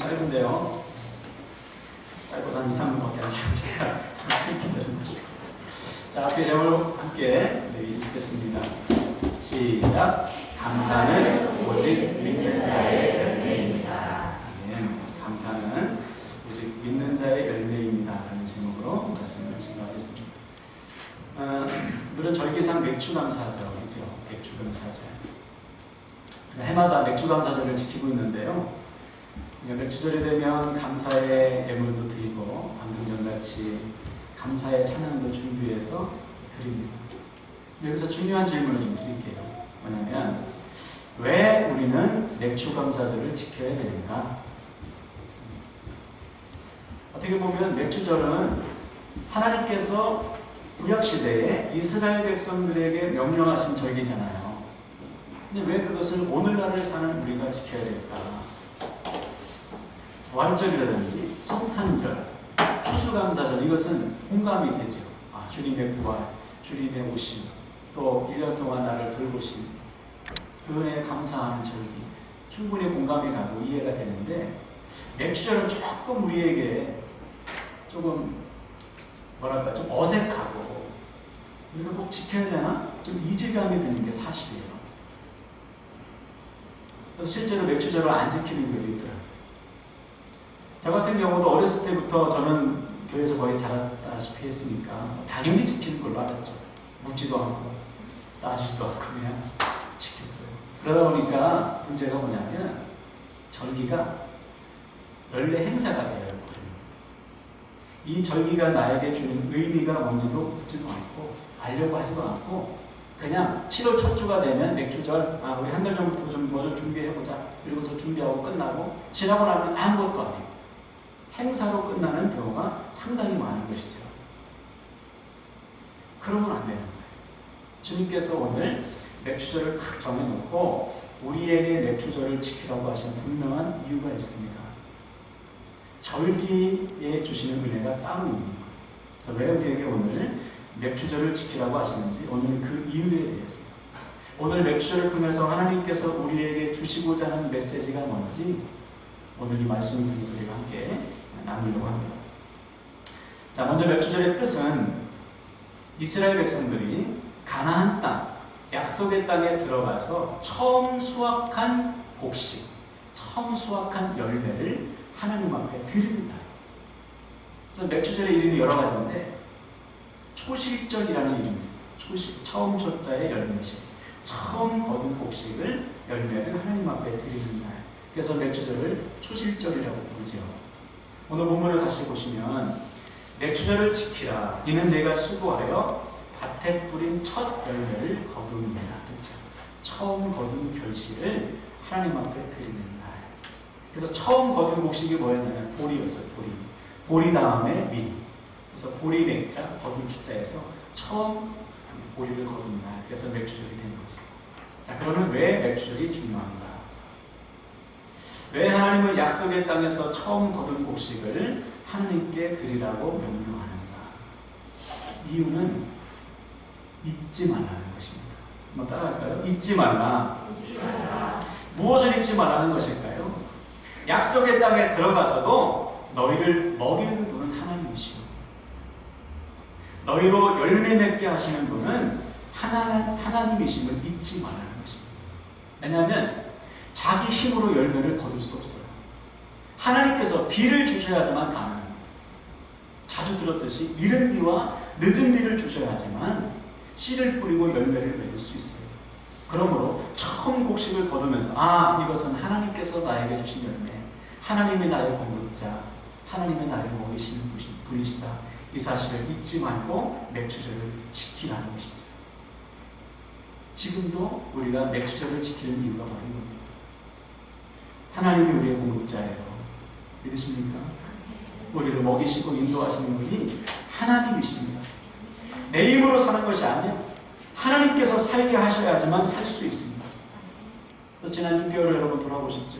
짧은데요. 짧고서 한 2, 3분밖에 안 지금 제가 기다리는 것이고. 자, 앞에 제목을 함께 읽겠습니다. 시작. 감사는 오직 믿는 자의 열매입니다. 감사는 오직 믿는 자의 열매입니다. 라는 제목으로 말씀을 진행하겠습니다. 물론 절기상 맥주감사절이죠. 맥주감사절. 해마다 맥주감사절을 지키고 있는데요. 맥주절이 되면 감사의 예물도 드리고 방금 전같이 감사의 찬양도 준비해서 드립니다. 여기서 중요한 질문을 좀 드릴게요. 뭐냐면 왜 우리는 맥주감사절을 지켜야 되는가? 어떻게 보면 맥주절은 하나님께서 구약시대에 이스라엘 백성들에게 명령하신 절기잖아요. 근데 왜 그것을 오늘날을 사는 우리가 지켜야 될까? 부활절이라든지 성탄절, 추수감사절, 이것은 공감이 되죠. 주님의 부활, 주님의 오심, 또 1년 동안 나를 돌보신 그 은혜에 감사하는 절기, 충분히 공감이 가고 이해가 되는데, 맥주절은 조금 우리에게 조금 뭐랄까 좀 어색하고 우리가 꼭 지켜야 되나? 좀 이질감이 드는 게 사실이에요. 그래서 실제로 맥주절을 안 지키는 경우도 있더라고요. 저 같은 경우도 어렸을 때부터 저는 교회에서 거의 자랐다시피 했으니까 당연히 지키는 걸로 알았죠. 묻지도 않고 따지지도 않고 그냥 지켰어요. 그러다 보니까 문제가 뭐냐면 절기가 원래 행사가 돼요. 이 절기가 나에게 주는 의미가 뭔지도 묻지도 않고 알려고 하지도 않고 그냥 7월 첫 주가 되면 맥주절, 우리 한 달 전부터 좀 뭐 좀 준비해보자. 그리고서 준비하고 끝나고 지나고 나면 아무것도 안 해요. 행사로 끝나는 경우가 상당히 많은 것이죠. 그러면 안 되는 거예요. 주님께서 오늘 맥주절을 탁 정해놓고 우리에게 맥주절을 지키라고 하신 분명한 이유가 있습니다. 절기에 주시는 은혜가 따로 있는 거예요. 그래서 왜 우리에게 오늘 맥주절을 지키라고 하시는지, 오늘 그 이유에 대해서, 오늘 맥주절을 통해서 하나님께서 우리에게 주시고자 하는 메시지가 뭔지 오늘 이 말씀을 통해서 우리가 함께 나누려고 합니다. 자, 먼저 맥주절의 뜻은 이스라엘 백성들이 가나안 땅, 약속의 땅에 들어가서 처음 수확한 곡식, 처음 수확한 열매를 하나님 앞에 드립니다. 그래서 맥주절의 이름이 여러 가지인데 초실절이라는 이름이 있어요. 초실, 처음 초자의 열매식, 처음 거둔 곡식을 열매를 하나님 앞에 드리는 날. 그래서 맥주절을 초실절이라고 부르죠. 오늘 본문을 다시 보시면 맥주절을 지키라. 이는 내가 수고하여 밭에 뿌린 첫 열매를 거두느니라. 그렇죠. 처음 거둔 결실을 하나님 앞에 드리는 날. 그래서 처음 거둔 곡식이 뭐였냐면 보리였어요. 보리 다음에 민. 그래서 보리 맥자, 거둔 주자에서 처음 보리를 거둔 날. 그래서 맥주절이 된 거죠. 자, 그러면 왜 맥주절이 중요한가? 왜 하나님은 약속의 땅에서 처음 거둔 곡식을 하나님께 드리라고 명령하는가? 이유는 잊지 말라는 것입니다. 한번 따라할까요? 잊지 말라. 무엇을 잊지 말라는 것일까요? 약속의 땅에 들어가서도 너희를 먹이는 분은 하나님이시고 너희로 열매 맺게 하시는 분은 하나님이심을 잊지 말라는 것입니다. 왜냐하면 자기 힘으로 열매를 거둘 수 없어요. 하나님께서 비를 주셔야지만 가능합니다. 자주 들었듯이 이른 비와 늦은 비를 주셔야지만 씨를 뿌리고 열매를 맺을 수 있어요. 그러므로 처음 곡식을 거두면서 이것은 하나님께서 나에게 주신 열매, 하나님이 나의 공급자, 하나님이 나를 먹이시는 분이시다. 이 사실을 잊지 말고 맥주절을 지키라는 것이죠. 지금도 우리가 맥주절을 지키는 이유가 바로 이겁니다. 하나님이 우리의 공급자예요. 믿으십니까? 우리를 먹이시고 인도하시는 분이 하나님이십니다. 내 힘으로 사는 것이 아니에요. 하나님께서 살게 하셔야지만 살 수 있습니다. 지난 6개월 여러분 돌아보셨죠?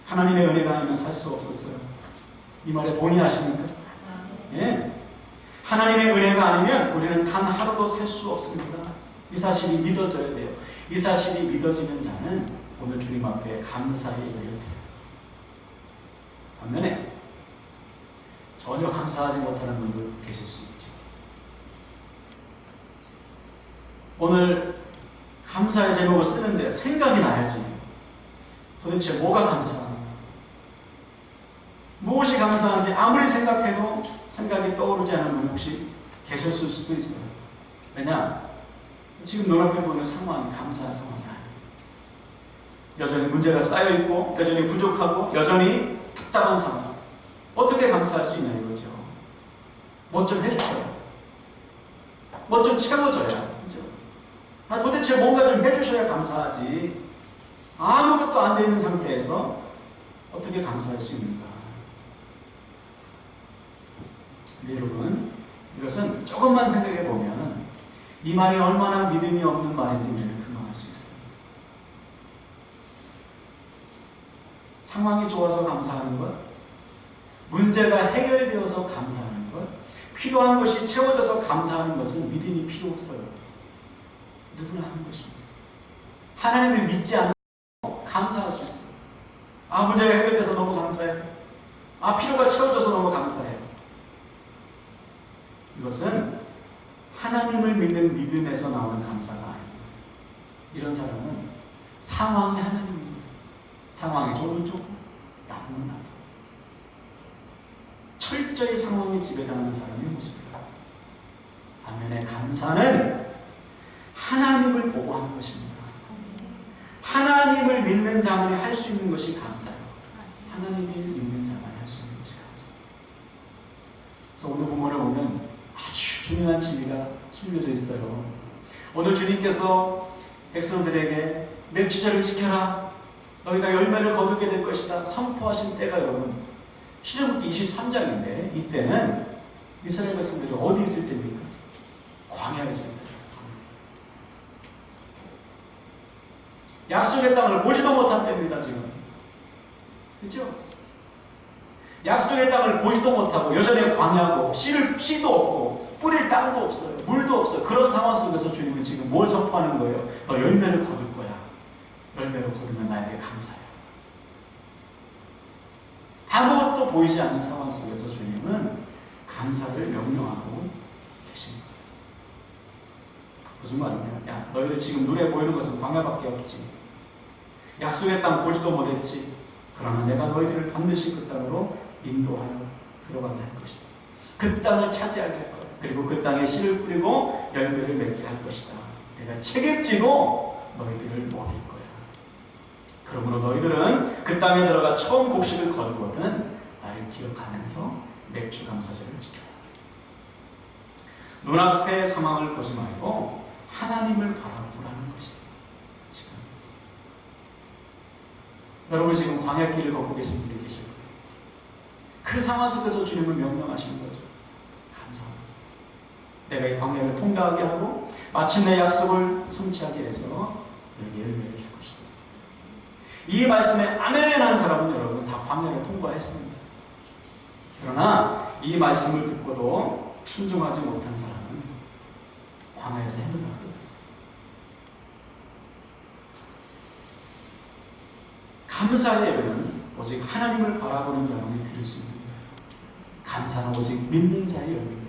하나님의 은혜가 아니면 살 수 없었어요. 이 말에 동의하십니까? 예. 하나님의 은혜가 아니면 우리는 단 하루도 살 수 없습니다. 이 사실이 믿어져야 돼요. 이 사실이 믿어지는 자는 오늘 주님 앞에 감사의 예를 드려요. 반면에 전혀 감사하지 못하는 분도 계실 수 있죠. 오늘 감사의 제목을 쓰는데 생각이 나야지. 도대체 뭐가 감사한가? 무엇이 감사한지 아무리 생각해도 생각이 떠오르지 않는 분 혹시 계셨을 수도 있어요. 왜냐? 지금 눈앞에 보는 상황이 감사한 상황이 아니에요. 여전히 문제가 쌓여있고 여전히 부족하고 여전히 답답한 상황. 어떻게 감사할 수 있냐 이거죠. 뭐 좀 해주셔요. 뭐 좀 채워줘야. 그죠? 도대체 뭔가 좀 해주셔야 감사하지. 아무것도 안 돼 있는 상태에서 어떻게 감사할 수 있는가. 여러분, 이것은 조금만 생각해 보면 이 말이 얼마나 믿음이 없는 말인지 우리는 금방 알 수 있어요. 상황이 좋아서 감사하는 것, 문제가 해결되어서 감사하는 것, 필요한 것이 채워져서 감사하는 것은 믿음이 필요 없어요. 누구나 하는 것입니다. 하나님을 믿지 않는 감사할 수 있어요. 문제가 해결돼서 너무 감사해요. 필요가 채워져서 너무 감사해요. 이것은 하나님을 믿는 믿음에서 나오는 감사가 아닙니다. 이런 사람은 상황이 하나님입니다. 상황이 좋으면 좋고 나쁘면 나쁘고 철저히 상황에 지배당하는 사람의 모습입니다. 반면에 감사는 하나님을 보고하는 것입니다. 하나님을 믿는 자만이 할 수 있는 것이 감사예요. 하나님을 믿는 자만이 할 수 있는 것이 감사예요. 그래서 오늘 본문을 보면 아주 중요한 진리가 숨겨져 있어요. 오늘 주님께서 백성들에게 맹추절을 지켜라. 너희가 열매를 거두게 될 것이다. 선포하신 때가 여러분 신명기 23장인데 이때는 이스라엘 백성들이 어디 있을 때입니까? 광야에 있을 때. 약속의 땅을 보지도 못한 때입니다. 지금. 그렇죠? 약속의 땅을 보지도 못하고 여전히 광야고 씨도 없고 뿌릴 땅도 없어요. 물도 없어요. 그런 상황 속에서 주님은 지금 뭘 선포하는 거예요? 너 열매를 거둘 거야. 열매를 거두면 나에게 감사해. 아무것도 보이지 않는 상황 속에서 주님은 감사를 명령하고 계십니다. 무슨 말이냐? 너희들 지금 눈에 보이는 것은 광야밖에 없지. 약속의 땅 보지도 못했지. 그러나 내가 너희들을 반드시 그 땅으로 인도하여 들어가게 할 것이다. 그 땅을 차지하게 할 거야. 그리고 그 땅에 씨를 뿌리고 열매를 맺게 할 것이다. 내가 책임지고 너희들을 먹일 거야. 그러므로 너희들은 그 땅에 들어가 처음 곡식을 거두거든 나를 기억하면서 맥주 감사절을 지켜라. 눈앞의 상황을 보지 말고 하나님을 바라보라는 것이다. 지금 여러분 지금 광야길을 걷고 계신 분이 계실 거예요. 그 상황 속에서 주님을 명령하시는 거죠. 감사합니다. 내가 이 광야를 통과하게 하고 마침내 약속을 성취하게 해서 여기 열매를 줄 것이다. 이 말씀에 아멘 한 사람은 여러분 다 광야를 통과했습니다. 그러나 이 말씀을 듣고도 순종하지 못한 사람은 광야에서 헤매게 됐어요. 감사의 열매는 오직 하나님을 바라보는 자만이 드릴 수 있는 거예요. 감사는 오직 믿는 자의 열매입니다.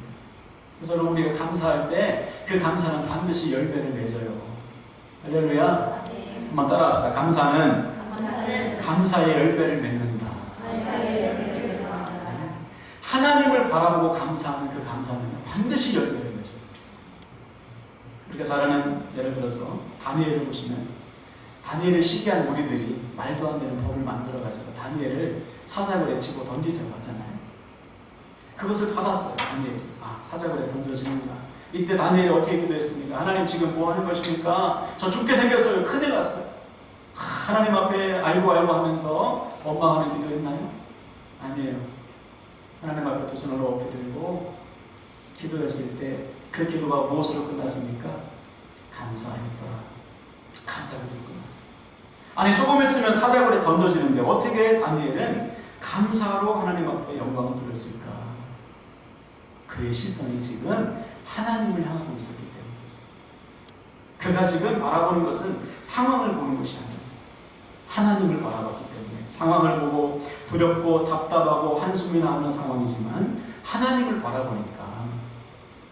그래서 여러분 우리가 감사할 때 그 감사는 반드시 열매를 맺어요. 할렐루야. 한번 따라합시다. 감사는 감사의 열매를 맺는다. 하나님을 바라보고 감사하는 그 감사는 반드시 열매를 맺어요. 우리가 잘 아는 예를 들어서 다니엘을 보시면 다니엘을 시기한 무리들이 말도 안 되는 법을 만들어가지고 다니엘을 사자굴에 치고 던지자고 하잖아요. 그것을 받았어요. 다니엘이. 사자굴에 던져지는구나. 이때 다니엘이 어떻게 기도했습니까? 하나님 지금 뭐 하는 것입니까? 저 죽게 생겼어요. 큰일 났어요. 하나님 앞에 알고 하면서 원망하는 기도했나요? 아니에요. 하나님 앞에 두 손을 높이 들고 기도했을 때 그 기도가 무엇으로 끝났습니까? 감사하였더라. 감사를 들고 끝났어요. 아니 조금 있으면 사자굴에 던져지는데 어떻게 다니엘은 감사로 하나님 앞에 영광을 돌렸을까? 그의 시선이 지금 하나님을 향하고 있었기 때문이죠. 그가 지금 바라보는 것은 상황을 보는 것이 아니었어요. 하나님을 바라봤기 때문에 상황을 보고 두렵고 답답하고 한숨이 나오는 상황이지만 하나님을 바라보니까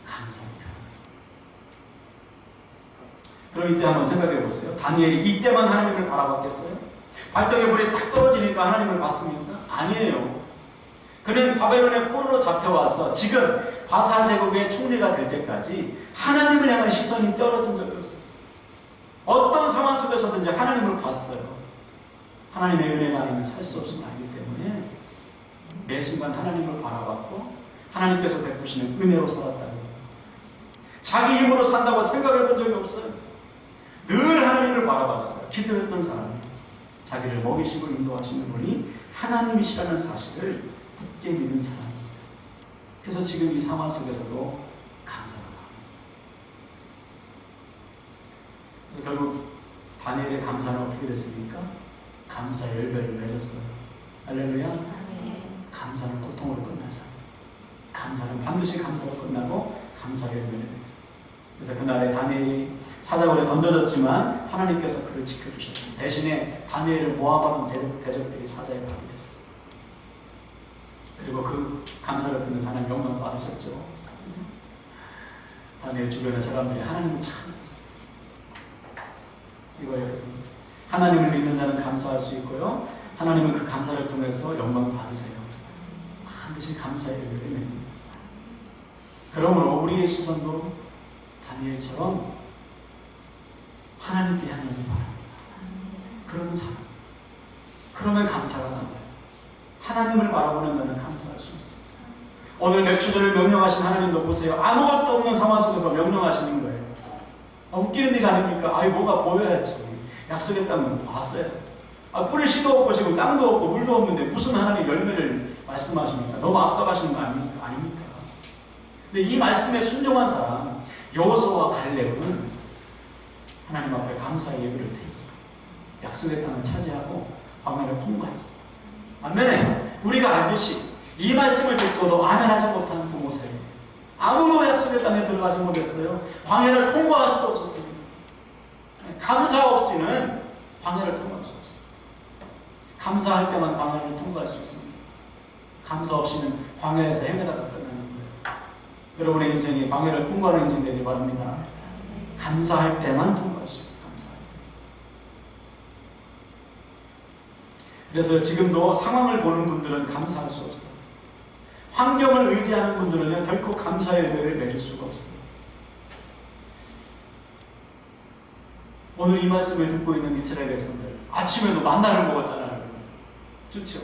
감사해요. 그럼 이때 한번 생각해 보세요. 다니엘이 이때만 하나님을 바라봤겠어요? 발등에 불이 딱 떨어지니까 하나님을 봤습니까? 아니에요. 그는 바벨론의 포로로 잡혀와서 지금 바사 제국의 총리가 될 때까지 하나님을 향한 시선이 떨어진 적이 없어요. 어떤 상황 속에서든지 하나님을 봤어요. 하나님의 은혜가 아니면 살 수 없음을 알기 때문에 매 순간 하나님을 바라봤고 하나님께서 베푸시는 은혜로 살았다는 거예요. 자기 힘으로 산다고 생각해 본 적이 없어요. 늘 하나님을 바라봤어요. 기도했던 사람이 자기를 먹이시고 인도하시는 분이 하나님이시라는 사실을 굳게 믿는 사람입니다. 그래서 지금 이 상황 속에서도 감사를 합니다. 그래서 결국 다니엘의 감사는 어떻게 됐습니까? 감사의 열매를 맺었어요. 할렐루야. 감사는 고통으로 끝나지 않아요. 감사는 반드시 감사로 끝나고 감사의 열매를 맺어요. 그래서 그날에 다니엘이 사자굴에 던져졌지만 하나님께서 그를 지켜주셨어요. 대신에 다니엘을 모함하는 대적들이 사자에 밥이 됐어요. 그리고 그 감사를 듣는 사람이 영광 받으셨죠. 다니엘 주변의 사람들이 하나님을 찬양하죠. 이거예요. 하나님을 믿는 자는 감사할 수 있고요. 하나님은 그 감사를 통해서 영광 받으세요. 반드시 감사의 열매를 맺습니다. 그러므로 우리의 시선도 다니엘처럼 하나님께 향하기 바랍니다. 그러면 참, 그러면 감사가 나와요. 하나님을 바라보는 자는 감사할 수 있어요. 오늘 맥주전을 명령하신 하나님도 보세요. 아무것도 없는 상황 속에서 명령하시는 거예요. 웃기는 일 아닙니까? 아이 뭐가 보여야지. 약속의 땅은 봤어요. 뿌릴 씨도 없고 지금 땅도 없고 물도 없는데 무슨 하나님 열매를 말씀하십니까? 너무 앞서가시는 거 아닙니까? 근데 이 말씀에 순종한 사람 여호수아와 갈렙은 하나님 앞에 감사의 예배를 드렸어요. 약속의 땅을 차지하고 광야를 통과했어요. 아멘. 우리가 알듯이 이 말씀을 듣고도 아멘하지 못한 그 모세, 아무도 약속의 땅에 들어가지 못했어요. 광야를 통과할 수도 없었어요. 감사 없이는 광야를 통과할 수 없어요. 감사할 때만 광야를 통과할 수 있습니다. 감사 없이는 광야에서 헤매다가 끝나는 거예요. 여러분의 인생이 광야를 통과하는 인생 되길 바랍니다. 감사할 때만 통과할 수 있어요. 감사할 때. 그래서 지금도 상황을 보는 분들은 감사할 수 없어요. 환경을 의지하는 분들은 결코 감사의 열매를 맺을 수가 없어요. 오늘 이 말씀을 듣고 있는 이스라엘 백성들, 아침에도 만나를 먹었잖아요. 좋죠?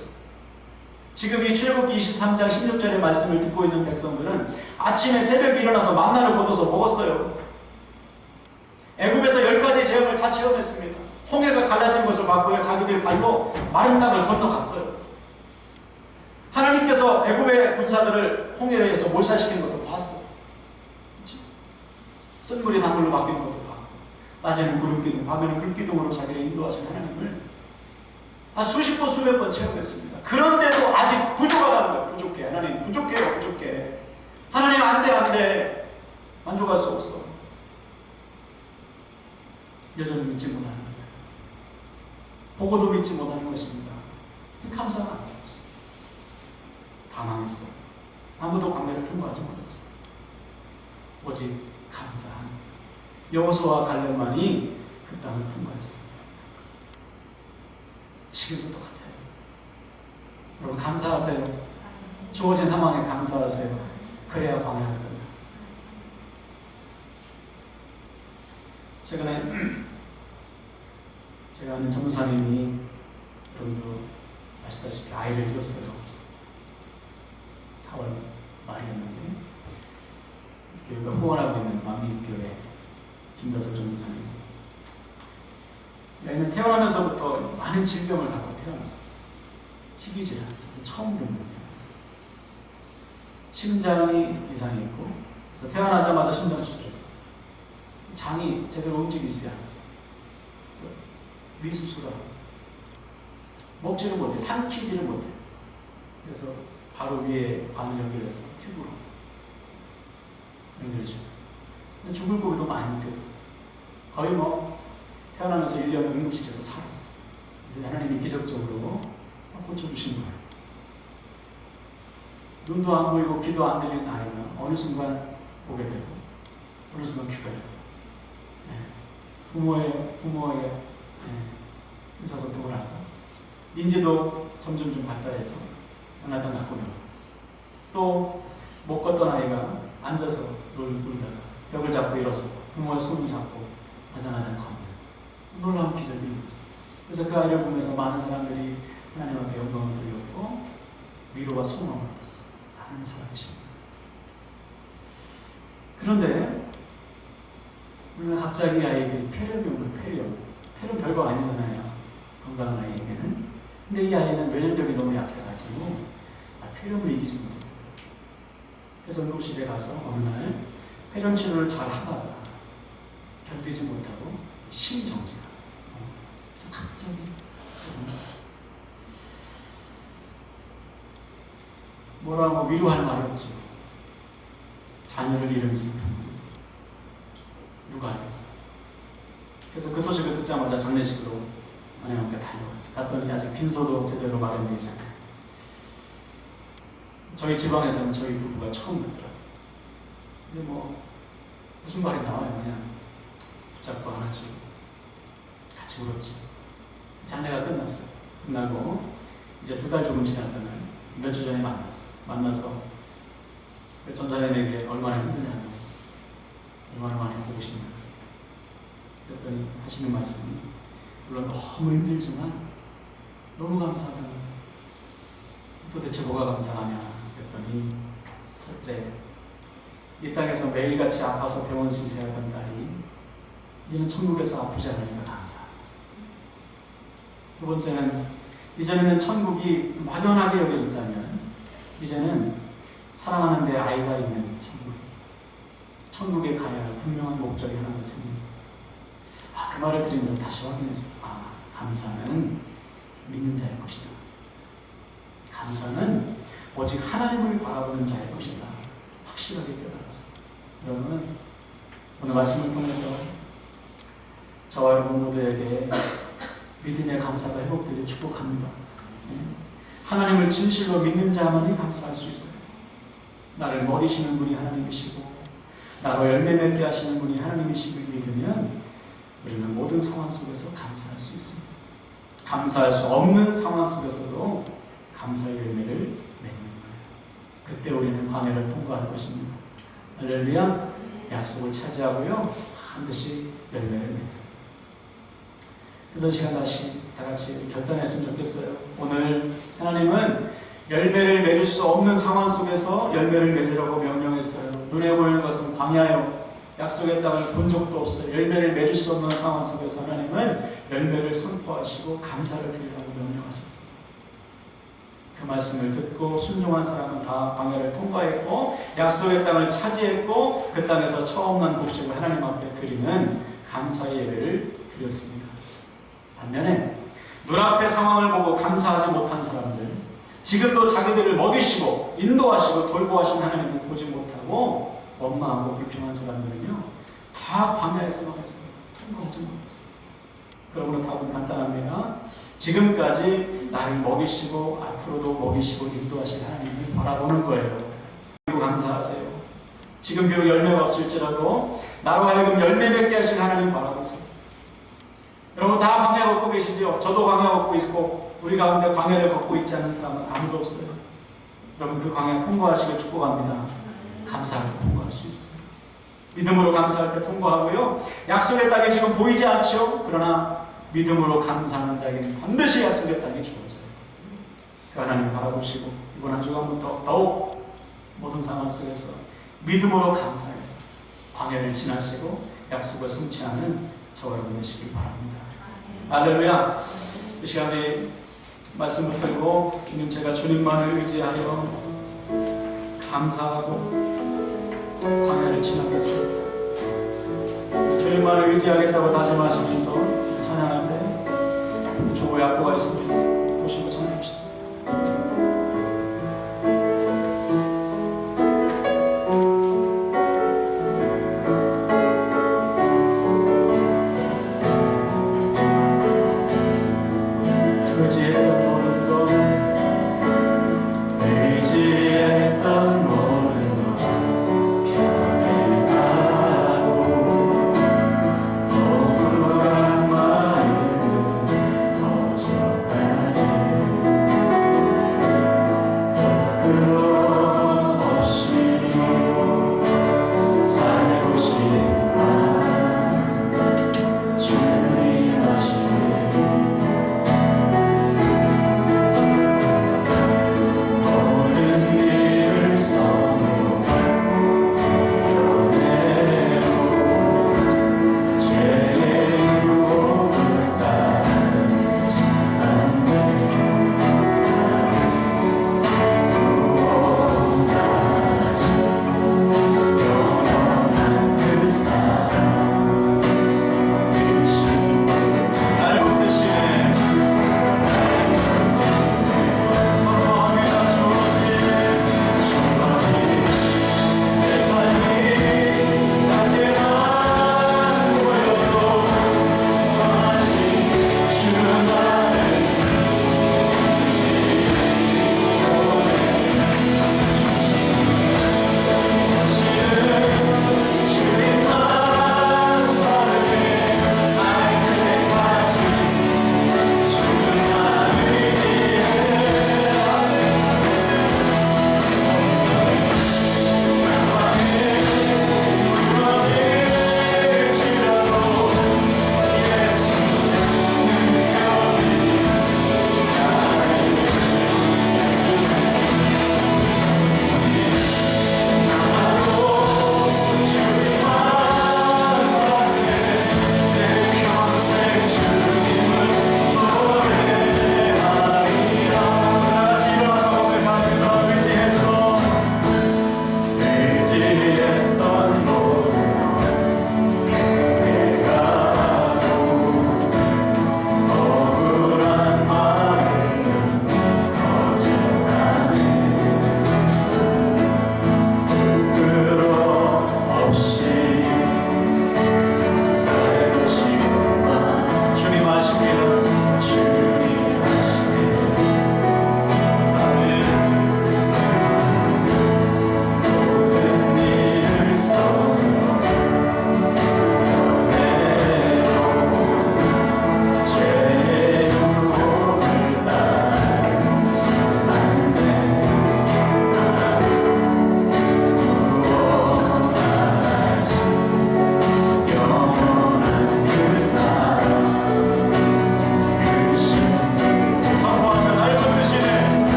지금 이 출애굽기 23장 16절의 말씀을 듣고 있는 백성들은 아침에 새벽에 일어나서 만나를 걷어서 먹었어요. 애굽에서 10가지 재앙을 다 체험했습니다. 홍해가 갈라진 것을 봤고요. 자기들 발로 마른 땅을 건너갔어요. 하나님께서 애굽의 군사들을 홍해에 의해서 몰살시키는 것도 봤어요. 그렇죠? 쓴 물이 단물로 바뀌는 것도 봤고, 낮에는 구름기둥, 밤에는 불기둥으로 자기를 인도하신 하나님을 수십 번, 수백 번 체험했습니다. 그런데도 아직 부족하다는 거예요. 부족해. 하나님 부족해요. 부족해. 하나님 안 돼, 안 돼. 만족할 수 없어. 여전히 믿지 못하는 거예요. 보고도 믿지 못하는 것입니다. 감사가 안 돼요. 당황했어. 아무도 광야를 통과하지 못했어. 오직 감사한 여호수아와 갈렙만이 그 땅을 통과했습니다. 지금도 똑같아요. 여러분 감사하세요. 주어진 상황에 감사하세요. 그래야 광야를 끝나. 최근에 제가 아는 전도사님이, 여러분도 아시다시피 아이를 잃었어요. 4월 말이었는데 교회가 후원하고 있는 만민교회 김다솔 전도사님, 얘는 태어나면서부터 많은 질병을 갖고 태어났어요. 희귀질환, 처음 듣는 병이었어요. 심장이 이상이 있고, 그래서 태어나자마자 심장 수술했어요. 장이 제대로 움직이지 않았어요. 그래서 위수술하고 먹지를 못해, 삼키지를 못해. 그래서 바로 위에 관을 연결해서 튜브로 연결해주고, 죽을 고기도 많이 먹겠어요. 거의 태어나면서 1년 응급실에서 살았어요. 근데 하나님이 기적적으로 고쳐주신 거예요. 눈도 안 보이고 귀도 안 들리는 아이가 어느 순간 보게 되고 어느 순간 귀가 열리고 부모의 의사소통을 하고 인지도 점점 좀 발달해서 하나가 낳고 또 못 걷던 아이가 앉아서 놀다가 벽을 잡고 일어서 부모의 손을 잡고 아장아장 걷는 놀라운 기적이 일어났어요. 그래서 그 아이를 보면서 많은 사람들이 하나님 앞에 영광을 돌렸고 위로와 소망을 얻었어요. 하나님 살아계십니다. 그런데 우리는 갑자기 아이에게 폐렴이 온 거예요. 폐렴 별거 아니잖아요. 건강한 아이에게는. 근데 이 아이는 면역력이 너무 약해가지고 폐렴을 이기지 못했어요. 그래서 응급실에 가서 어느 날 폐렴 치료를 잘 하다가 견디지 못하고 심정지가 갑자기 세상에 나왔어요. 뭐라고 위로할 말이 없죠. 자녀를 잃은 슬픔 누가 알겠어요. 그래서 그 소식을 듣자마자 장례식으로 아내와 함께 달려갔어요. 갔더니 아직 빈소도 제대로 마련되지 않아요. 저희 지방에서는 저희 부부가 처음 봤더라고요. 근데 무슨 말이 나와요. 그냥 붙잡고 안아주고 같이 울었지. 장례가 끝났어요. 끝나고 이제 2달 조금 지났잖아요. 몇 주 전에 만나서 그 전사님에게 얼마나 힘드냐고, 얼마나 많이 보고 싶냐고 그랬더니 하시는 말씀이 물론 너무 힘들지만 너무 감사하다. 도대체 뭐가 감사하냐 그랬더니 첫째, 이 땅에서 매일같이 아파서 병원 신세하던 딸이 이제는 천국에서 아프지 않으니까 감사합니다. 두 번째는 이전에는 천국이 막연하게 여겨졌다면 이제는 사랑하는 내 아이가 있는 천국에 가야 할 분명한 목적이 하나가 생깁니다. 그 말을 들으면서 다시 확인했어. 감사는 믿는 자의 것이다. 감사는 오직 하나님을 바라보는 자의 것이다. 확실하게 깨달았어. 여러분, 오늘 말씀을 통해서 저와 여러분 모두에게 믿음의 감사가 회복되길 축복합니다. 하나님을 진실로 믿는 자만이 감사할 수 있어요. 나를 먹이시는 분이 하나님이시고 나로 열매 맺게 하시는 분이 하나님이심을 믿으면 우리는 모든 상황 속에서 감사할 수 있습니다. 감사할 수 없는 상황 속에서도 감사의 열매를 맺는 거예요. 그때 우리는 광야를 통과할 것입니다. 할렐루야. 약속을 차지하고요 반드시 열매를 맺는. 그래서 이 시간 다시 다 같이 결단했으면 좋겠어요. 오늘 하나님은 열매를 맺을 수 없는 상황 속에서 열매를 맺으라고 명령했어요. 눈에 보이는 것은 광야요. 약속의 땅을 본 적도 없어요. 열매를 맺을 수 없는 상황 속에서 하나님은 열매를 선포하시고 감사를 드리라고 명령하셨어요. 그 말씀을 듣고 순종한 사람은 다 광야를 통과했고 약속의 땅을 차지했고 그 땅에서 처음 난 곡식을 하나님 앞에 드리는 감사의 예배를 드렸습니다. 반면에 눈앞의 상황을 보고 감사하지 못한 사람들, 지금도 자기들을 먹이시고 인도하시고 돌보하신 하나님을 보지 못하고 원망하고 불평한 사람들은요 다 광야에서 나왔어요. 통과하지 못했어요. 그러므로 답은 간단합니다. 지금까지 나를 먹이시고 앞으로도 먹이시고 인도하신 하나님을 바라보는 거예요. 그리고 감사하세요. 지금 비록 열매가 없을지라도 나로 하여금 열매 맺게 하신 하나님 바라보세요. 여러분 다 광야 걷고 계시죠? 저도 광야 걷고 있고 우리 가운데 광야를 걷고 있지 않은 사람은 아무도 없어요. 여러분 그 광야 통과하시길 축복합니다. 감사하게 통과할 수 있어요. 믿음으로 감사할 때 통과하고요. 약속의 땅이 지금 보이지 않죠? 그러나 믿음으로 감사하는 자에게는 반드시 약속의 땅이 주어져요. 그 하나님 바라보시고 이번 한 주간부터 더욱 모든 상황 속에서 믿음으로 감사해서 광야를 지나시고 약속을 성취하는 저와 여러분 되시길 바랍니다. 할렐루야. 이 시간에 말씀 붙들고 주님 제가 주님만을 의지하여 감사하고 광야를 지나겠습니다. 주님만을 의지하겠다고 다짐하시면서 찬양할 때 주보의 악보가 있습니다. 보시고 찬양합시다. 의지했던 모든 것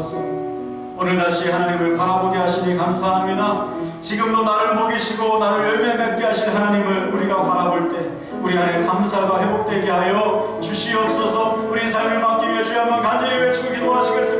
주옵소서. 오늘 다시 하나님을 바라보게 하시니 감사합니다. 지금도 나를 먹이시고 나를 열매 맺게 하실 하나님을 우리가 바라볼 때 우리 안에 감사가 회복되게 하여 주시옵소서. 우리 삶을 맡기며 주여 한번 간절히 외치고 기도하시겠습니다.